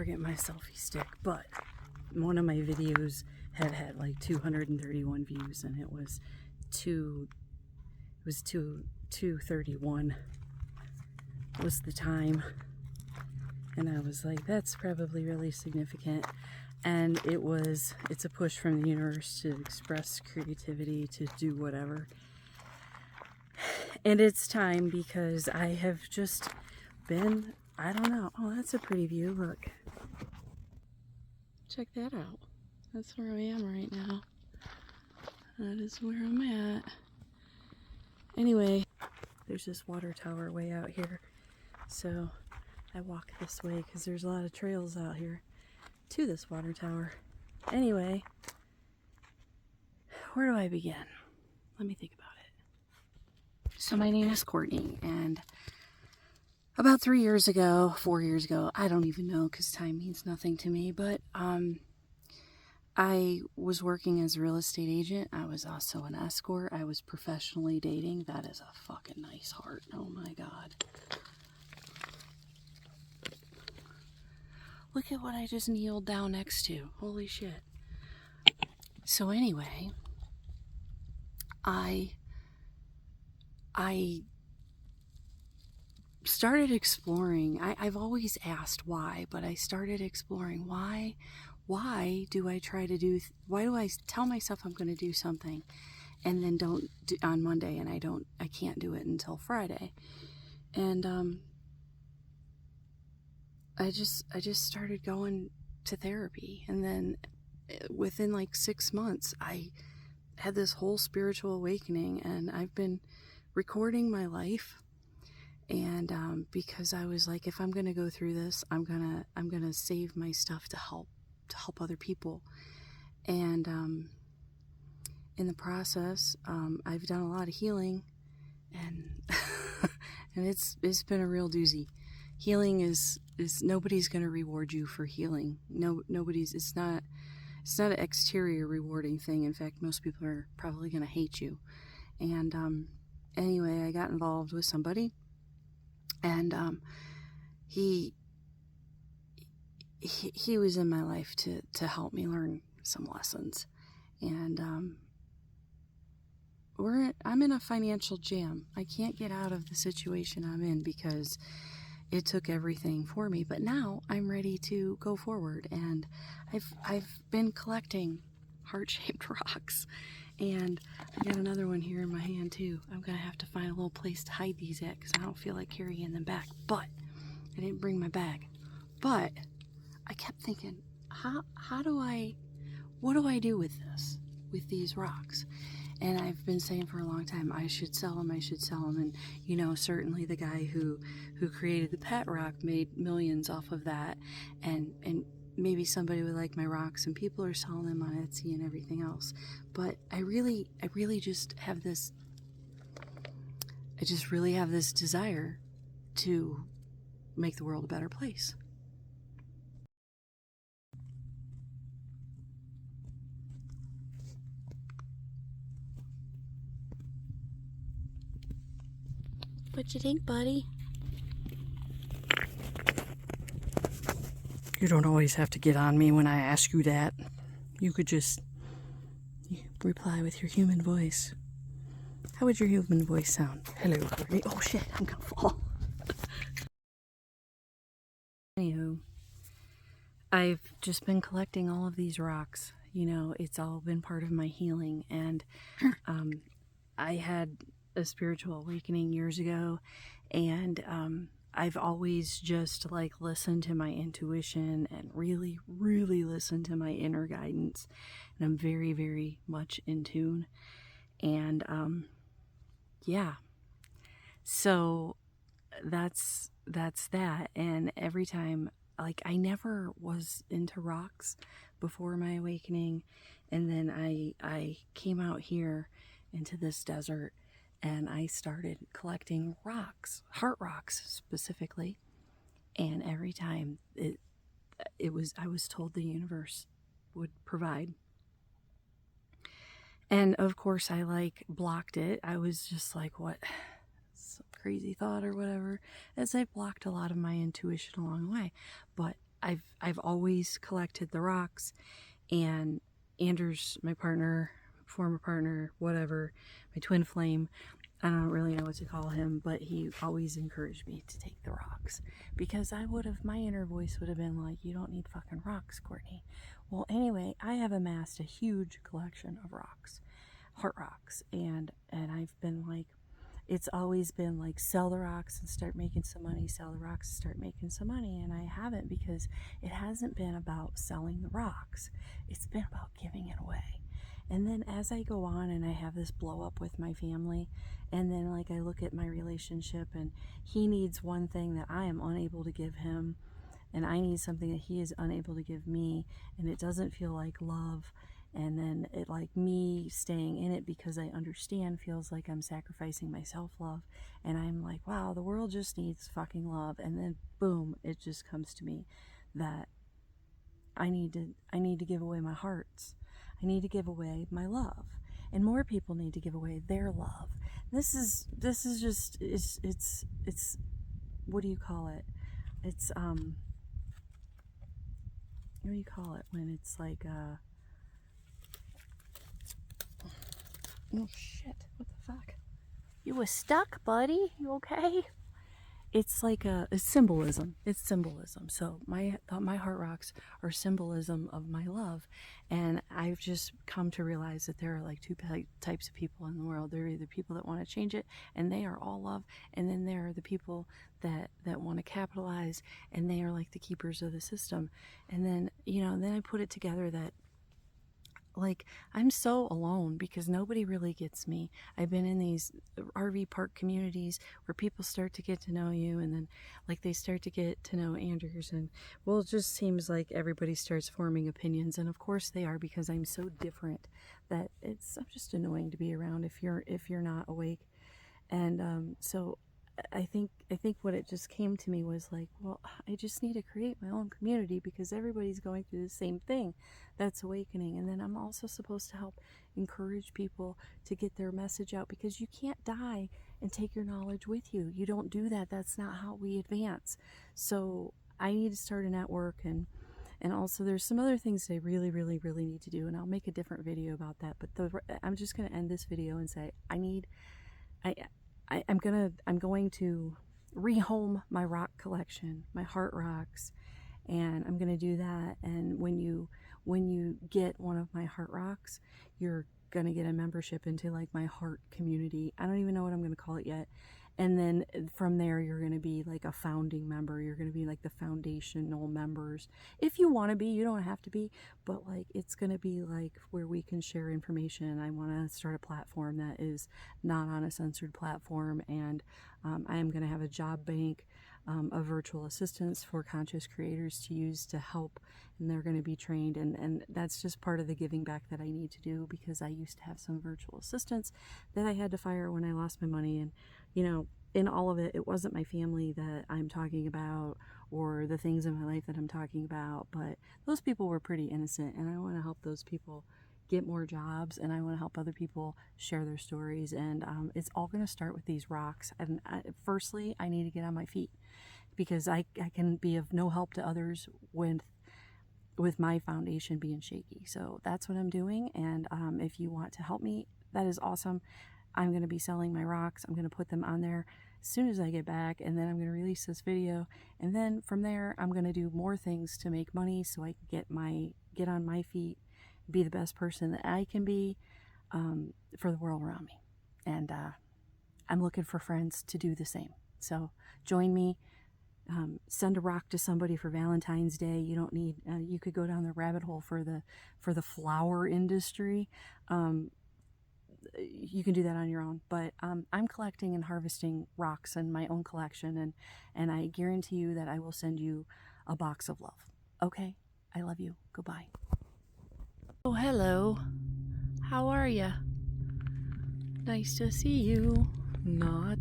forget my selfie stick, but one of my videos had like 231 views, and it was 2:31 was the time, and I was like, that's probably really significant. And it's a push from the universe to express creativity, to do whatever. And it's time, because I have just been, I don't know. Oh, that's a pretty view. Look. Check that out. That's where I am right now. That is where I'm at. Anyway, there's this water tower way out here. So I walk this way because there's a lot of trails out here to this water tower. Anyway, where do I begin? Let me think about it. So my name is Courtney, and about 4 years ago, I don't even know because time means nothing to me, but I was working as a real estate agent. I was also an escort. I was professionally dating. That is a fucking nice heart. Oh my God. Look at what I just kneeled down next to. Holy shit. So anyway, I started exploring. I've always asked why, but I started exploring why do I why do I tell myself I'm going to do something and then don't do on Monday, and I can't do it until Friday. And I just started going to therapy, and then within like 6 months I had this whole spiritual awakening, and I've been recording my life. And because I was like, if I'm gonna go through this, I'm gonna save my stuff to help other people. And in the process, I've done a lot of healing, and and it's been a real doozy. Healing is nobody's gonna reward you for healing. Nobody's. It's not an exterior rewarding thing. In fact, most people are probably gonna hate you. And anyway, I got involved with somebody. And he was in my life to help me learn some lessons. And I'm in a financial jam. I can't get out of the situation I'm in because it took everything for me. But now I'm ready to go forward, and I've been collecting heart-shaped rocks. And I got another one here in my hand too. I'm gonna have to find a little place to hide these at because I don't feel like carrying them back. But I didn't bring my bag. But I kept thinking, what do I do with these rocks? And I've been saying for a long time, I should sell them. And you know, certainly the guy who created the pet rock made millions off of that, and maybe somebody would like my rocks, and people are selling them on Etsy and everything else. But I really just have this, desire to make the world a better place. What you think, buddy? You don't always have to get on me when I ask you that. You could just reply with your human voice. How would your human voice sound? Hello, Courtney. Oh shit, I'm gonna fall. Anywho, I've just been collecting all of these rocks. You know, it's all been part of my healing. And I had a spiritual awakening years ago, and I've always just like listened to my intuition and really listened to my inner guidance, and I'm very, very much in tune. And yeah, so that's that. And every time, like, I never was into rocks before my awakening, and then I came out here into this desert, and I started collecting rocks, heart rocks specifically. And every time I was told the universe would provide. And of course I like blocked it. I was just like, what? Some crazy thought or whatever. As I blocked a lot of my intuition along the way. But I've always collected the rocks, and Anders, my partner, former partner, whatever, my twin flame, I don't really know what to call him, but he always encouraged me to take the rocks, because my inner voice would have been like, you don't need fucking rocks, Courtney. Well, anyway, I have amassed a huge collection of rocks, heart rocks, and I've been like, it's always been like, sell the rocks and start making some money, sell the rocks and start making some money. And I haven't, because it hasn't been about selling the rocks. It's been about giving it away. And then as I go on and I have this blow up with my family, and then like I look at my relationship, and he needs one thing that I am unable to give him, and I need something that he is unable to give me, and it doesn't feel like love. And then it, like, me staying in it because I understand, feels like I'm sacrificing my self-love. And I'm like, wow, the world just needs fucking love. And then boom, it just comes to me that I need to give away my hearts. I need to give away my love. And more people need to give away their love. This is just, it's what do you call it? It's what do you call it when it's like oh shit, what the fuck? You was stuck, buddy? You okay? It's like it's symbolism. It's symbolism. So my heart rocks are symbolism of my love. And I've just come to realize that there are like two types of people in the world. There are either people that want to change it, and they are all love. And then there are the people that want to capitalize, and they are like the keepers of the system. And then, then I put it together that, like, I'm so alone because nobody really gets me. I've been in these RV park communities where people start to get to know you, and then like they start to get to know Anders, and well, it just seems like everybody starts forming opinions, and of course they are, because I'm so different that I'm just annoying to be around if you're not awake. And so I think what it just came to me was like, well, I just need to create my own community because everybody's going through the same thing. That's awakening. And then I'm also supposed to help encourage people to get their message out, because you can't die and take your knowledge with you. You don't do that. That's not how we advance. So I need to start a network, and also there's some other things I really, really, really need to do, and I'll make a different video about that. But I'm just going to end this video and say I'm going to rehome my rock collection, my heart rocks, and I'm going to do that. And when you get one of my heart rocks, you're going to get a membership into like my heart community. I don't even know what I'm going to call it yet. And then from there, you're going to be like a founding member. You're going to be like the foundational members. If you want to be, you don't have to be, but like it's going to be like where we can share information. I want to start a platform that is not on a censored platform. And I am going to have a job bank of virtual assistants for conscious creators to use to help, and they're going to be trained. And that's just part of the giving back that I need to do, because I used to have some virtual assistants that I had to fire when I lost my money. And in all of it, it wasn't my family that I'm talking about or the things in my life that I'm talking about, but those people were pretty innocent, and I want to help those people get more jobs, and I want to help other people share their stories. And it's all going to start with these rocks. And firstly, I need to get on my feet, because I can be of no help to others with my foundation being shaky. So that's what I'm doing. And if you want to help me, that is awesome. I'm going to be selling my rocks. I'm going to put them on there as soon as I get back, and then I'm going to release this video. And then from there, I'm going to do more things to make money so I can get on my feet, be the best person that I can be for the world around me. And I'm looking for friends to do the same. So join me. Send a rock to somebody for Valentine's Day. You don't need, you could go down the rabbit hole for the flower industry. You can do that on your own, but I'm collecting and harvesting rocks in my own collection, and I guarantee you that I will send you a box of love. Okay? I love you. Goodbye. Oh, hello. How are ya? Nice to see you. Not.